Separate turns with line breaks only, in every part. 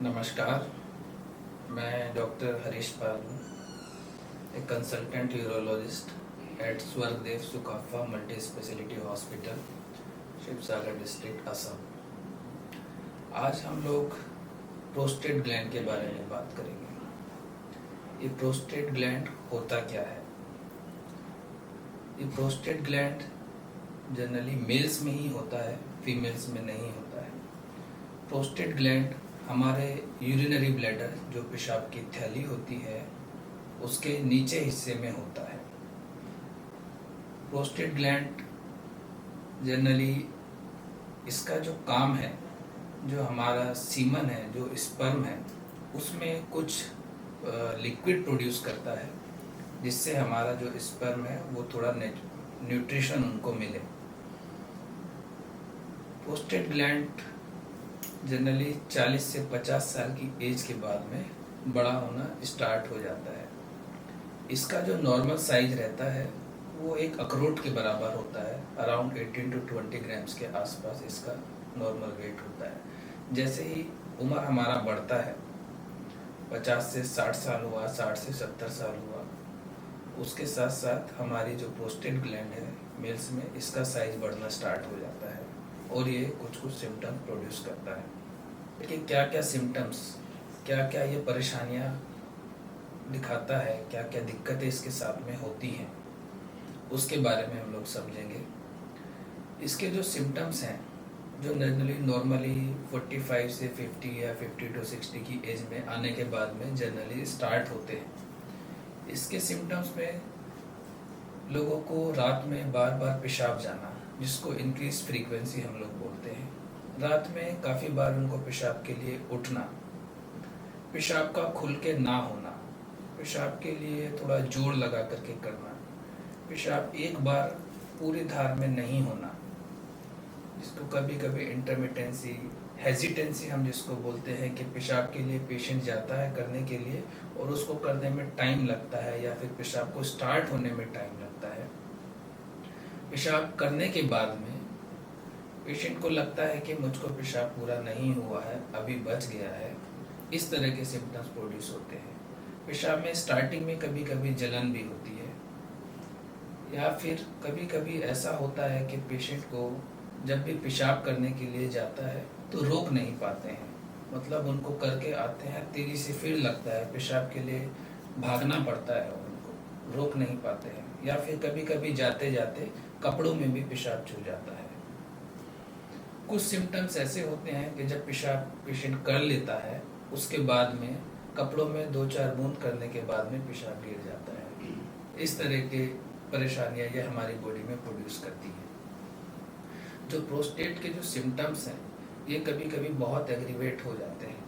नमस्कार, मैं डॉक्टर हरीश पाल हूँ, एक consultant urologist at Swargadeo Sukaphaa multi speciality hospital, Sivasagar district, Assam. आज हम लोग प्रोस्टेट ग्लैंड के बारे में बात करेंगे। ये प्रोस्टेट ग्लैंड होता क्या है? ये प्रोस्टेट ग्लैंड जनरली मेल्स में ही होता है, फीमेल्स में नहीं होता है। प्रोस्टेट ग्लैंड हमारे यूरिनरी ब्लैडर, जो पेशाब की थैली होती है, उसके नीचे हिस्से में होता है। प्रोस्टेट ग्लैंड जनरली इसका जो काम है, जो हमारा सीमन है, जो स्पर्म है, उसमें कुछ लिक्विड प्रोड्यूस करता है, जिससे हमारा जो स्पर्म है वो थोड़ा न्यूट्रिशन उनको मिले। प्रोस्टेट ग्लैंड जनरली 40 से 50 साल की एज के बाद में बड़ा होना स्टार्ट हो जाता है। इसका जो नॉर्मल साइज रहता है वो एक अखरोट के बराबर होता है, अराउंड 18 to 20 ग्राम्स के आसपास इसका नॉर्मल वेट होता है। जैसे ही उम्र हमारा बढ़ता है, 50 से 60 साल हुआ, 60 से 70 साल हुआ, उसके साथ साथ हमारी जो प्रोस्टेट ग्लैंड है मेल्स में, इसका साइज बढ़ना स्टार्ट हो जाता है और ये कुछ कुछ सिम्टम प्रोड्यूस करता है। कि क्या क्या सिम्टम्स, क्या क्या ये परेशानियां दिखाता है, क्या क्या दिक्कतें इसके साथ में होती हैं, उसके बारे में हम लोग समझेंगे। इसके जो सिम्टम्स हैं, जो नॉर्मली 45 से 50 या 50 to 60 की एज में आने के बाद में जनरली स्टार्ट होते हैं। इसके सिम्टम्स में लोगों को रात में बार बार पेशाब जाना, जिसको इंक्रीज फ्रीक्वेंसी हम लोग बोलते हैं। रात में काफ़ी बार उनको पेशाब के लिए उठना, पेशाब का खुल के ना होना, पेशाब के लिए थोड़ा जोर लगा करके करना, पेशाब एक बार पूरी धार में नहीं होना, जिसको कभी कभी इंटरमिटेंसी, हेजिटेंसी हम जिसको बोलते हैं, कि पेशाब के लिए पेशेंट जाता है करने के लिए और उसको करने में टाइम लगता है, या फिर पेशाब को स्टार्ट होने में टाइम लगता है। पेशाब करने के बाद में पेशेंट को लगता है कि मुझको पेशाब पूरा नहीं हुआ है, अभी बच गया है। इस तरह के सिम्टम्स प्रोड्यूस होते हैं। पेशाब में स्टार्टिंग में कभी कभी जलन भी होती है, या फिर कभी कभी ऐसा होता है कि पेशेंट को जब भी पेशाब करने के लिए जाता है तो रोक नहीं पाते हैं, मतलब उनको करके आते हैं, तेजी से फिर लगता है, पेशाब के लिए भागना पड़ता है, उनको रोक नहीं पाते हैं। या फिर कभी कभी जाते जाते कपड़ों में भी पेशाब छू जाता है। कुछ सिम्टम्स ऐसे होते हैं कि जब पेशाब पेशेंट कर लेता है, उसके बाद में कपड़ों में 2-4 बूंद करने के बाद में पेशाब गिर जाता है। इस तरह के परेशानियां ये हमारी बॉडी में प्रोड्यूस करती है। जो प्रोस्टेट के जो सिम्टम्स हैं, ये कभी कभी बहुत एग्रीवेट हो जाते हैं।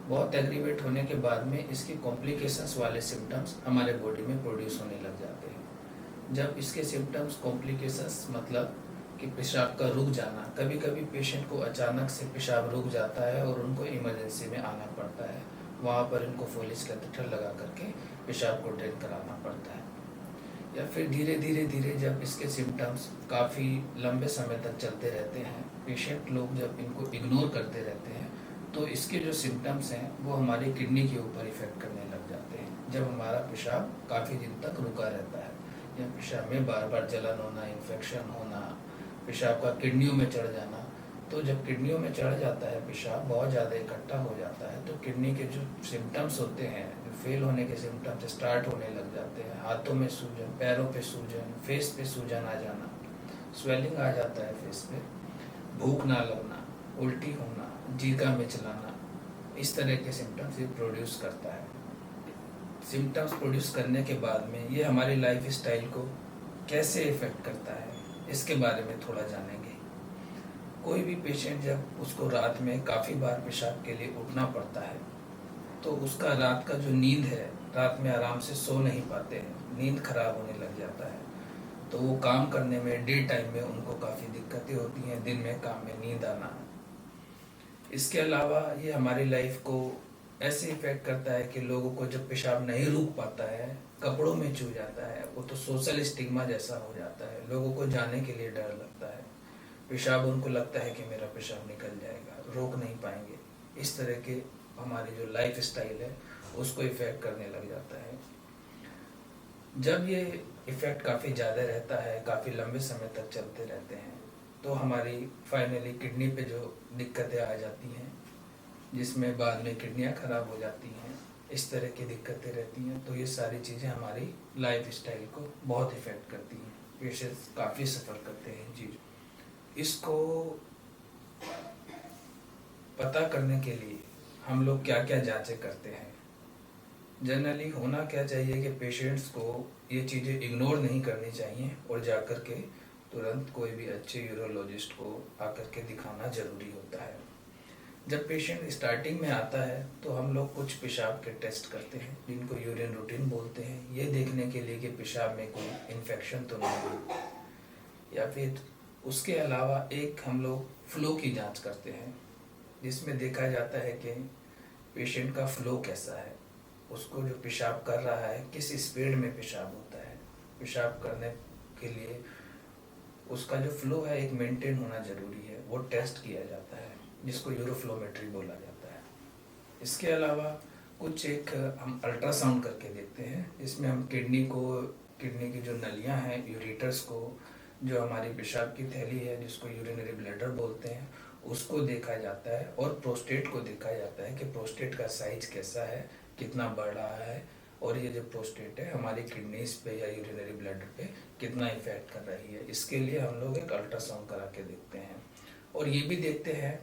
बहुत एग्रीवेट होने के बाद में इसकी कॉम्प्लिकेशंस वाले सिम्टम्स हमारे बॉडी में प्रोड्यूस होने लग जाते हैं। जब इसके सिम्टम्स, कॉम्प्लिकेशंस मतलब कि पेशाब का रुक जाना, कभी कभी पेशेंट को अचानक से पेशाब रुक जाता है और उनको इमरजेंसी में आना पड़ता है, वहाँ पर इनको फोलिस कैथेटर लगा करके पेशाब को ड्रेन कराना पड़ता है। या फिर धीरे धीरे धीरे जब इसके सिम्टम्स काफ़ी लंबे समय तक चलते रहते हैं, पेशेंट लोग जब इनको इग्नोर करते रहते हैं, तो इसके जो सिम्टम्स हैं वो हमारी किडनी के ऊपर इफेक्ट करने लग जाते हैं। जब हमारा पेशाब काफ़ी दिन तक रुका रहता है, या पेशाब में बार बार जलन होना, इन्फेक्शन होना, पेशाब का किडनियों में चढ़ जाना, तो जब किडनियों में चढ़ जाता है पेशाब, बहुत ज़्यादा इकट्ठा हो जाता है, तो किडनी के जो सिम्टम्स होते हैं, जो फेल होने के सिम्टम्स स्टार्ट होने लग जाते हैं। हाथों में सूजन, पैरों पे सूजन, फेस पे सूजन आ जाना, स्वेलिंग आ जाता है फेस पे, भूख ना लगना, उल्टी होना, जीका मिचलाना, इस तरह के सिम्टम्स ये प्रोड्यूस करता है। सिम्टम्स प्रोड्यूस करने के बाद में ये हमारी लाइफ स्टाइल को कैसे इफेक्ट करता है, इसके बारे में थोड़ा जानेंगे। कोई भी पेशेंट जब उसको रात में काफ़ी बार पेशाब के लिए उठना पड़ता है, तो उसका रात का जो नींद है, रात में आराम से सो नहीं पाते हैं, नींद खराब होने लग जाता है, तो वो काम करने में, डे टाइम में उनको काफ़ी दिक्कतें होती हैं, दिन में काम में नींद आना। इसके अलावा ये हमारी लाइफ को ऐसे इफेक्ट करता है कि लोगों को जब पेशाब नहीं रुक पाता है, कपड़ों में चू जाता है, वो तो सोशल स्टिग्मा जैसा हो जाता है, लोगों को जाने के लिए डर लगता है। पेशाब, उनको लगता है कि मेरा पेशाब निकल जाएगा, रोक नहीं पाएंगे। इस तरह के हमारी जो लाइफ स्टाइल है उसको इफ़ेक्ट करने लग जाता है। जब ये इफ़ेक्ट काफ़ी ज़्यादा रहता है, काफ़ी लंबे समय तक चलते रहते हैं, तो हमारी फाइनली किडनी पे जो दिक्कतें आ जाती हैं, जिसमें बाद में किडनियाँ ख़राब हो जाती हैं, इस तरह की दिक्कतें रहती हैं। तो ये सारी चीज़ें हमारी लाइफ स्टाइल को बहुत इफ़ेक्ट करती हैं। पेशेंट्स काफ़ी सफ़र करते हैं इन चीज़। इसको पता करने के लिए हम लोग क्या क्या जांचें करते हैं। जनरली होना क्या चाहिए कि पेशेंट्स को ये चीज़ें इग्नोर नहीं करनी चाहिए और जाकर के तुरंत कोई भी अच्छे यूरोलॉजिस्ट को आकर के दिखाना ज़रूरी होता है। जब पेशेंट स्टार्टिंग में आता है तो हम लोग कुछ पेशाब के टेस्ट करते हैं, जिनको यूरिन रूटीन बोलते हैं, ये देखने के लिए कि पेशाब में कोई इन्फेक्शन तो नहीं है। या फिर उसके अलावा एक हम लोग फ्लो की जांच करते हैं, जिसमें देखा जाता है कि पेशेंट का फ्लो कैसा है, उसको जो पेशाब कर रहा है किस स्पीड में पेशाब होता है। पेशाब करने के लिए उसका जो फ्लो है एक मेंटेन होना जरूरी है, वो टेस्ट किया जाता है, जिसको यूरोफ्लोमेट्री बोला जाता है। इसके अलावा कुछ एक हम अल्ट्रासाउंड करके देखते हैं, जिसमें हम किडनी की जो नलियां हैं, यूरेटर्स को, जो हमारी पेशाब की थैली है जिसको यूरिनरी ब्लैडर बोलते हैं, उसको देखा जाता है, और प्रोस्टेट को देखा जाता है कि प्रोस्टेट का साइज कैसा है, कितना बढ़ रहा है, और ये जो प्रोस्टेट है हमारी किडनीज पे या यूरिनरी ब्लैडर पे कितना इफेक्ट कर रही है। इसके लिए हम लोग एक अल्ट्रासाउंड करा के देखते हैं। और ये भी देखते हैं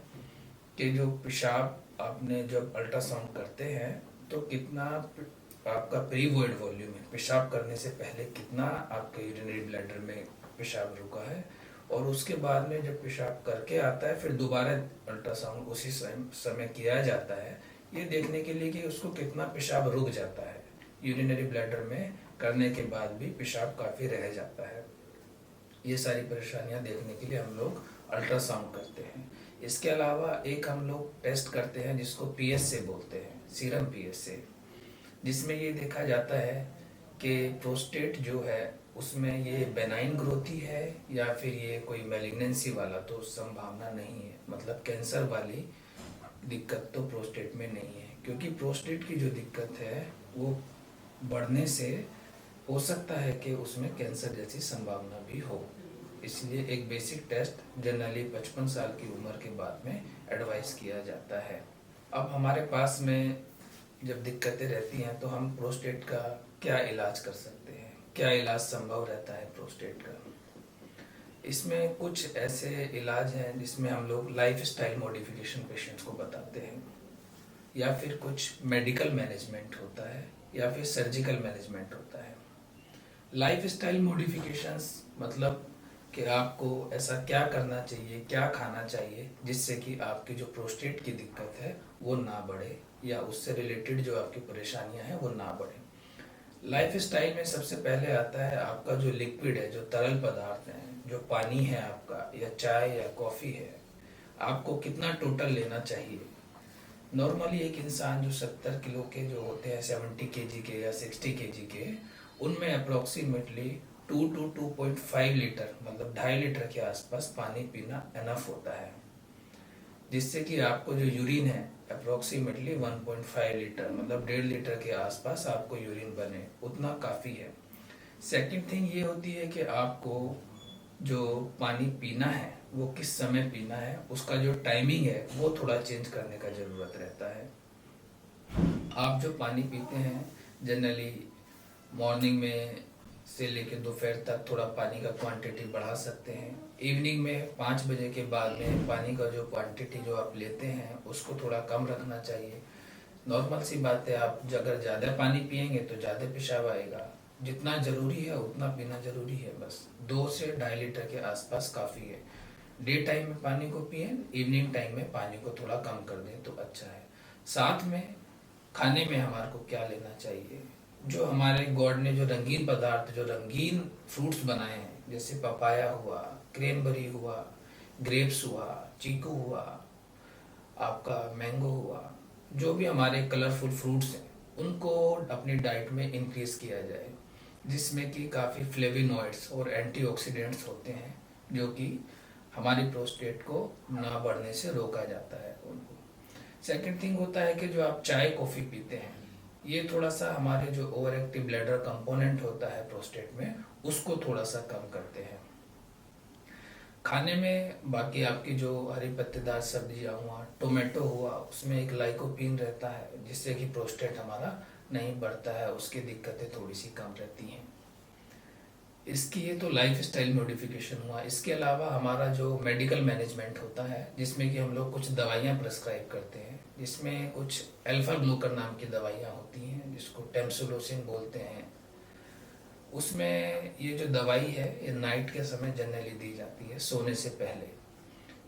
कि जो पेशाब आपने जब अल्ट्रासाउंड करते हैं तो कितना आपका प्री वॉइड वॉल्यूम है, पेशाब करने से पहले कितना आपके यूरिनरी ब्लैडर में पेशाब रुका है, और उसके बाद में जब पेशाब करके आता है फिर दोबारा अल्ट्रासाउंड उसी समय किया जाता है, ये देखने के लिए कि उसको कितना पेशाब रुक जाता है। यूरिनरी ब्लैडर में करने के बाद भी पेशाब काफ़ी रह जाता है। ये सारी परेशानियां देखने के लिए हम लोग अल्ट्रासाउंड करते हैं। इसके अलावा एक हम लोग टेस्ट करते हैं जिसको पीएसए बोलते हैं, सीरम पीएसए, जिसमें ये देखा जाता है कि प्रोस्टेट जो है उसमें ये बेनाइन ग्रोथी है या फिर ये कोई मैलिग्नेंसी वाला तो संभावना नहीं है, मतलब कैंसर वाली दिक्कत तो प्रोस्टेट में नहीं है। क्योंकि प्रोस्टेट की जो दिक्कत है वो बढ़ने से हो सकता है कि उसमें कैंसर जैसी संभावना भी हो। इसलिए एक बेसिक टेस्ट जनरली 55 साल की उम्र के बाद में एडवाइस किया जाता है। अब हमारे पास में जब दिक्कतें रहती हैं तो हम प्रोस्टेट का क्या इलाज कर सकते हैं, क्या इलाज संभव रहता है प्रोस्टेट का। इसमें कुछ ऐसे इलाज हैं जिसमें हम लोग लाइफ स्टाइल मॉडिफिकेशन पेशेंट्स को बताते हैं, या फिर कुछ मेडिकल मैनेजमेंट होता है, या फिर सर्जिकल मैनेजमेंट होता है। लाइफ स्टाइल मॉडिफिकेशंस मतलब कि आपको ऐसा क्या करना चाहिए, क्या खाना चाहिए जिससे कि आपकी जो प्रोस्टेट की दिक्कत है वो ना बढ़े, या उससे रिलेटेड जो आपकी परेशानियां हैं वो ना बढ़े। लाइफ स्टाइल में सबसे पहले आता है आपका जो लिक्विड है, जो तरल पदार्थ हैं, जो पानी है आपका, या चाय या कॉफ़ी है, आपको कितना टोटल लेना चाहिए। नॉर्मली एक इंसान जो 70 किलो के जो होते हैं, 70 केजी के या 60 केजी के, उनमें अप्रोक्सीमेटली 2 to 2.5 लीटर मतलब 2.5 लीटर के आसपास पानी पीना एनफ होता है, जिससे कि आपको जो यूरिन है अप्रोक्सीमेटली 1.5 लीटर मतलब 1.5 लीटर के आसपास आपको यूरिन बने, उतना काफ़ी है। सेकंड थिंग ये होती है कि आपको जो पानी पीना है वो किस समय पीना है, उसका जो टाइमिंग है वो थोड़ा चेंज करने का ज़रूरत रहता है। आप जो पानी पीते हैं जनरली मॉर्निंग में से लेकर दोपहर तक थोड़ा पानी का क्वांटिटी बढ़ा सकते हैं। इवनिंग में 5 बजे के बाद में पानी का जो क्वांटिटी जो आप लेते हैं उसको थोड़ा कम रखना चाहिए। नॉर्मल सी बात है, आप अगर ज़्यादा पानी पियेंगे तो ज़्यादा पेशाब आएगा, जितना ज़रूरी है उतना पीना ज़रूरी है, बस 2 से 2.5 लीटर के आसपास काफ़ी है। डे टाइम में पानी को पिए, इवनिंग टाइम में पानी को थोड़ा कम कर दें तो अच्छा है। साथ में खाने में हमारे को क्या लेना चाहिए, जो हमारे गॉड ने जो रंगीन पदार्थ, जो रंगीन फ्रूट्स बनाए हैं, जैसे पपाया हुआ, क्रेनबेरी हुआ, ग्रेप्स हुआ, चीकू हुआ, आपका मैंगो हुआ, जो भी हमारे कलरफुल फ्रूट्स हैं उनको अपनी डाइट में इंक्रीज किया जाए, जिसमें कि काफ़ी फ्लेविनॉइड्स और एंटीऑक्सीडेंट्स होते हैं, जो कि हमारी प्रोस्टेट को ना बढ़ने से रोका जाता है उनको। सेकंड थिंग होता है कि जो आप चाय कॉफ़ी पीते हैं, ये थोड़ा सा हमारे जो ओवर एक्टिव ब्लैडर कंपोनेंट होता है प्रोस्टेट में, उसको थोड़ा सा कम करते हैं। खाने में बाकी आपकी जो हरी पत्तेदार सब्जियां हुआ, टोमेटो हुआ, उसमें एक लाइकोपीन रहता है जिससे कि प्रोस्टेट हमारा नहीं बढ़ता है, उसकी दिक्कतें थोड़ी सी कम रहती हैं। इसकी ये तो लाइफ स्टाइल मॉडिफिकेशन हुआ। इसके अलावा हमारा जो मेडिकल मैनेजमेंट होता है, जिसमें कि हम लोग कुछ दवाइयाँ प्रेस्क्राइब करते हैं, जिसमें कुछ अल्फा ग्लूकर नाम की दवाइयाँ होती हैं जिसको टेम्सुलोसिन बोलते हैं। उसमें ये जो दवाई है ये नाइट के समय जनरली दी जाती है, सोने से पहले।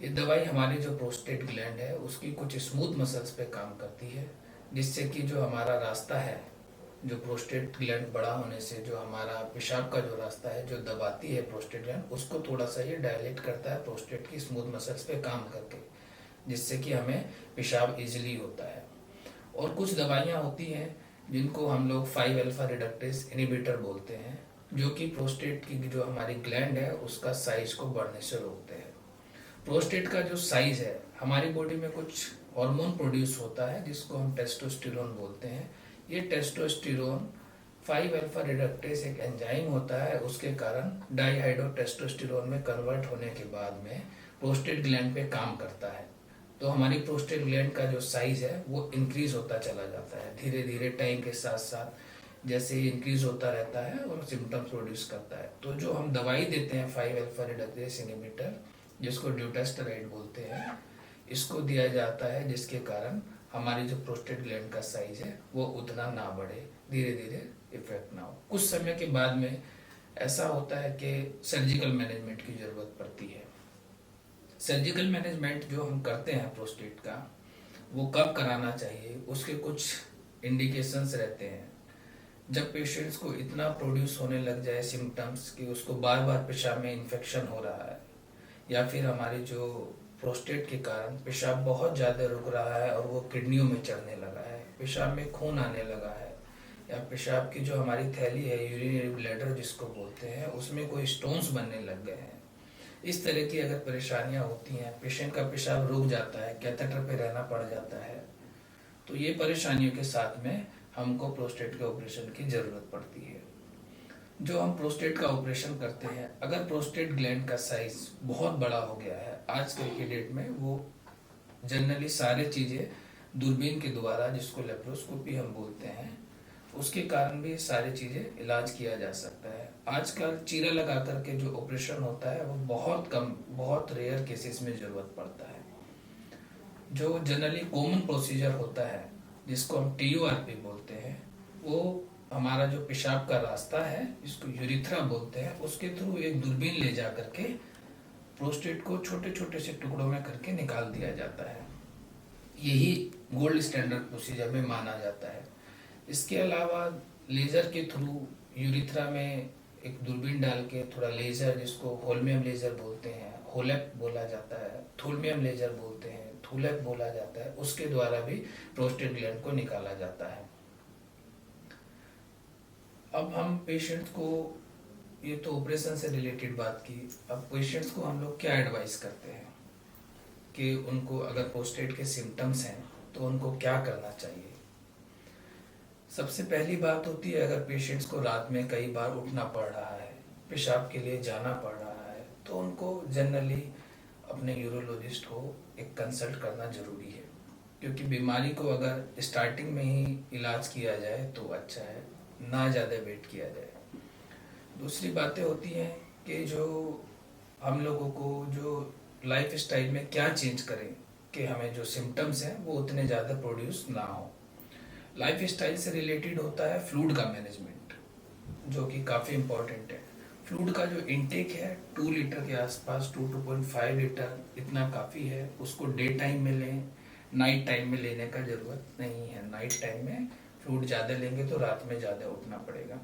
ये दवाई हमारी जो प्रोस्टेट ग्लैंड है उसकी कुछ स्मूथ मसल्स पे काम करती है, जिससे कि जो हमारा रास्ता है, जो प्रोस्टेट ग्लैंड बड़ा होने से जो हमारा पेशाब का जो रास्ता है जो दबाती है प्रोस्टेट ग्लैंड, उसको थोड़ा सा ये डायलेट करता है प्रोस्टेट की स्मूथ मसल्स पे काम करके, जिससे कि हमें पेशाब इजीली होता है। और कुछ दवाइयाँ होती हैं जिनको हम लोग 5 अल्फा रिडक्टेस इनिबिटर बोलते हैं, जो कि प्रोस्टेट की जो हमारी ग्लैंड है उसका साइज को बढ़ने से रोकते हैं। प्रोस्टेट का जो साइज है, हमारी बॉडी में कुछ हार्मोन प्रोड्यूस होता है जिसको हम टेस्टोस्टेरोन बोलते हैं। ये टेस्टोस्टेरोन 5 अल्फा रिडक्टेस एक एंजाइम होता है, उसके कारण डाईहाइड्रो टेस्टोस्टेरोन में कन्वर्ट होने के बाद में प्रोस्टेट ग्लैंड पे काम करता है। तो हमारी प्रोस्टेट ग्लैंड का जो साइज है वो इंक्रीज होता चला जाता है धीरे धीरे टाइम के साथ साथ, जैसे ही इंक्रीज होता रहता है और सिम्टम्स प्रोड्यूस करता है। तो जो हम दवाई देते हैं 5 अल्फा रिडक्टेस इनिबिटर, जिसको ड्यूटेस्टेराइड बोलते हैं, इसको दिया जाता है, जिसके कारण हमारी जो प्रोस्टेट ग्लैंड का साइज है वो उतना ना बढ़े, धीरे धीरे इफेक्ट ना हो। कुछ समय के बाद में ऐसा होता है कि सर्जिकल मैनेजमेंट की जरूरत पड़ती है। सर्जिकल मैनेजमेंट जो हम करते हैं प्रोस्टेट का, वो कब कराना चाहिए, उसके कुछ इंडिकेशंस रहते हैं। जब पेशेंट्स को इतना प्रोड्यूस होने लग जाए सिम्टम्स कि उसको बार बार पेशाब में इन्फेक्शन हो रहा है, या फिर हमारी जो प्रोस्टेट के कारण पेशाब बहुत ज़्यादा रुक रहा है और वो किडनियों में चढ़ने लगा है, पेशाब में खून आने लगा है, या पेशाब की जो हमारी थैली है यूरिनरी ब्लैडर जिसको बोलते हैं, उसमें कोई स्टोन्स बनने लग गए हैं, इस तरह की अगर परेशानियां होती हैं, पेशेंट का पेशाब रुक जाता है, कैथेटर पे रहना पड़ जाता है, तो ये परेशानियों के साथ में हमको प्रोस्टेट के ऑपरेशन की ज़रूरत पड़ती है। जो हम प्रोस्टेट का ऑपरेशन करते हैं, अगर प्रोस्टेट ग्लैंड का साइज बहुत बड़ा हो गया है आजकल की डेट में, वो जनरली सारे चीज़ें दूरबीन के द्वारा, जिसको लेप्रोस्कोपी हम बोलते हैं, उसके कारण भी सारी चीज़ें इलाज किया जा सकता है। आजकल चीरा लगा करके जो ऑपरेशन होता है वो बहुत कम, बहुत रेयर केसेस में ज़रूरत पड़ता है। जो जनरली कॉमन प्रोसीजर होता है जिसको हम TURP बोलते हैं, वो हमारा जो पेशाब का रास्ता है जिसको यूरिथ्रा बोलते हैं, उसके थ्रू एक दूरबीन ले जा करके प्रोस्टेट को छोटे छोटे से टुकड़ों में करके निकाल दिया जाता है। यही गोल्ड स्टैंडर्ड प्रोसीजर में माना जाता है। इसके अलावा लेज़र के थ्रू यूरिथ्रा में एक दूरबीन डाल के थोड़ा लेज़र, जिसको होल्मियम लेज़र बोलते हैं, होलेप बोला जाता है, थूलमियम लेज़र बोलते हैं, थूलेप बोला जाता है, उसके द्वारा भी प्रोस्टेट ग्लैंड को निकाला जाता है। अब हम पेशेंट को, ये तो ऑपरेशन से रिलेटेड बात की, अब पेशेंट्स को हम लोग क्या एडवाइस करते हैं कि उनको अगर प्रोस्टेट के सिम्टम्स हैं तो उनको क्या करना चाहिए। सबसे पहली बात होती है, अगर पेशेंट्स को रात में कई बार उठना पड़ रहा है, पेशाब के लिए जाना पड़ रहा है, तो उनको जनरली अपने यूरोलॉजिस्ट को एक कंसल्ट करना ज़रूरी है, क्योंकि बीमारी को अगर स्टार्टिंग में ही इलाज किया जाए तो अच्छा है, ना ज़्यादा वेट किया जाए। दूसरी बातें होती हैं कि जो हम लोगों को जो लाइफ स्टाइल में क्या चेंज करें कि हमें जो सिम्टम्स हैं वो उतने ज़्यादा प्रोड्यूस ना हो। लाइफ स्टाइल से रिलेटेड होता है फ्लूइड का मैनेजमेंट, जो कि काफ़ी इम्पोर्टेंट है। फ्लूइड का जो इनटेक है 2 लीटर के आसपास, 2-2.5 लीटर इतना काफ़ी है। उसको डे टाइम में लें, नाइट टाइम में लेने का ज़रूरत नहीं है। नाइट टाइम में फ्लूइड ज़्यादा लेंगे तो रात में ज़्यादा उठना पड़ेगा।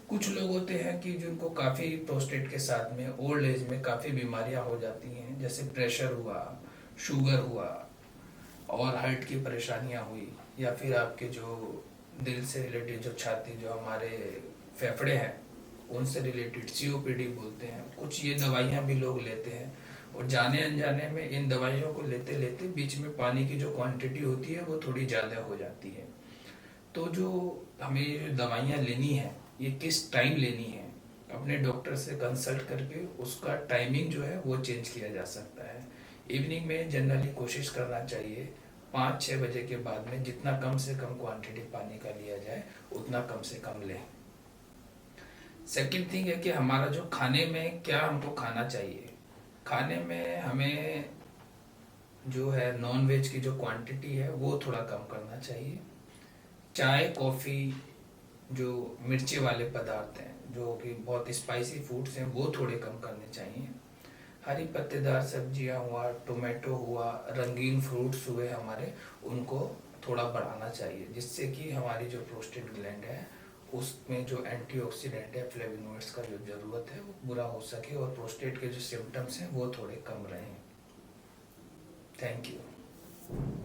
कुछ लोग होते हैं कि जिनको काफ़ी प्रोस्टेट के साथ में ओल्ड एज में काफ़ी बीमारियां हो जाती हैं, जैसे प्रेशर हुआ, शुगर हुआ, और हार्ट की परेशानियां हुई, या फिर आपके जो दिल से रिलेटेड जो छाती, जो हमारे फेफड़े हैं, उनसे रिलेटेड COPD बोलते हैं। कुछ ये दवाइयाँ भी लोग लेते हैं, और जाने अनजाने में इन दवाइयों को लेते लेते बीच में पानी की जो क्वांटिटी होती है वो थोड़ी ज़्यादा हो जाती है। तो जो हमें जो दवाइयाँ लेनी है ये किस टाइम लेनी है, अपने डॉक्टर से कंसल्ट करके उसका टाइमिंग जो है वो चेंज किया जा सकता है। इवनिंग में जनरली कोशिश करना चाहिए 5-6 बजे के बाद में जितना कम से कम क्वांटिटी पानी का लिया जाए उतना कम से कम लें। सेकंड थिंग है कि हमारा जो खाने में क्या हमको खाना चाहिए। खाने में हमें जो है नॉन वेज की जो क्वांटिटी है वो थोड़ा कम करना चाहिए। चाय कॉफ़ी जो मिर्ची वाले पदार्थ हैं जो कि बहुत स्पाइसी फूड्स हैं वो थोड़े कम करने चाहिए। हरी पत्तेदार सब्जियां हुआ, टोमेटो हुआ, रंगीन फ्रूट्स हुए हमारे, उनको थोड़ा बढ़ाना चाहिए जिससे कि हमारी जो प्रोस्टेट ग्लैंड है उसमें जो एंटीऑक्सीडेंट है फ्लेवोनॉइड्स का जो ज़रूरत है वो पूरा हो सके और प्रोस्टेट के जो सिम्टम्स हैं वो थोड़े कम रहें। Thank you.